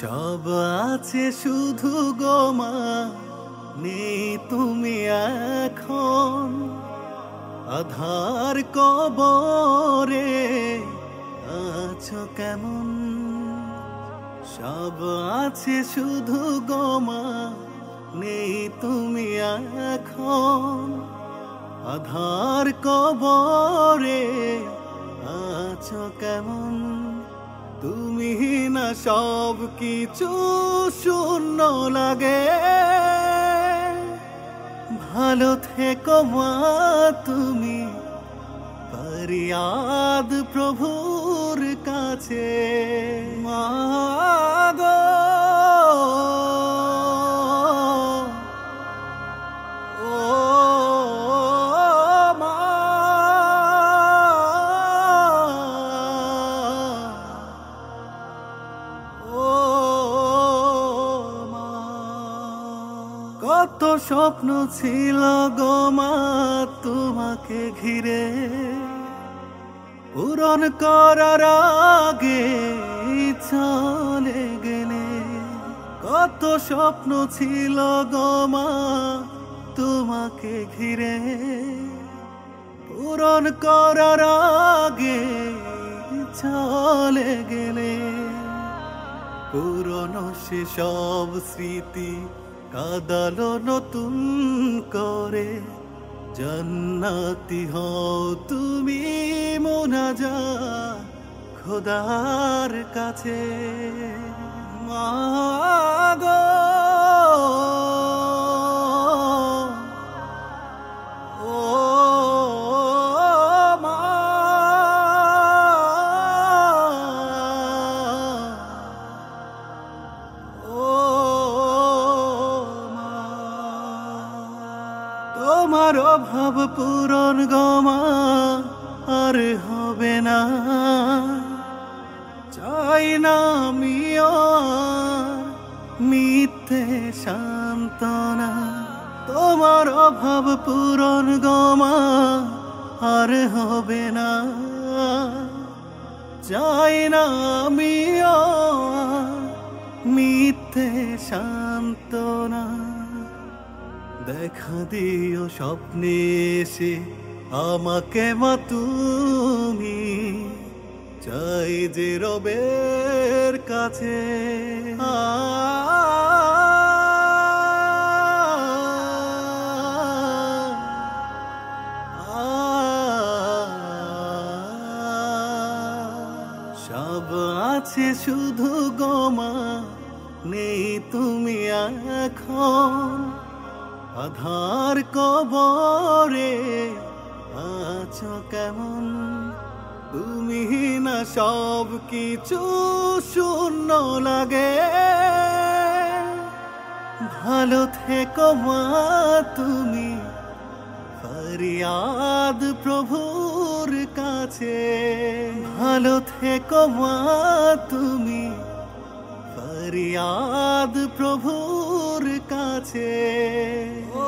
সব আছে শুধু গো মা, নেই তুমি এখন। আধার কবরে আছো কেমন? সব আছে শুধু গো মা, নেই তুমি এখন। আধার কবরে আছো কেমন? তুমি না সব কিছু শূন্য লাগে। ভালো থেকো মা তুমি, ফরিয়াদ প্রভুর কাছে। মা গো কত স্বপ্ন ছিল গো মা তোমাকে ঘিরে, পূরণ করার আগে চলে গেলে। কত স্বপ্ন ছিল গো মা তোমাকে ঘিরে, পূরণ করার আগে চলে গেলে। পুরনো সেসব স্মৃতি কাঁদালো নতুন করে। জান্নাতি হও তুমি মুনাজাত খোদার কাছে। মা গো তোমার অভাব পূরণ গো মা আর হবে না। চাই না আমিও মিথ্যে সান্ত্বনা। তোমার অভাব পূরণ গো মা আর হবে না। চাই না আমিও মিথ্যে সান্ত্বনা। দেখা দিও স্বপ্নে এসে আমাকে মা তুমি, চাই যে রবের কাছে। সব আছে শুধু গো মা, নেই তুমি এখন। আধার কবরে আছো কেমন? তুমি না সব কিছু শূন্য লাগে। ভালো থেকো মা তুমি, ফরিয়াদ প্রভুর কাছে। ভালো থেকো মা তুমি, ফরিয়াদ প্রভুর কাছে। ও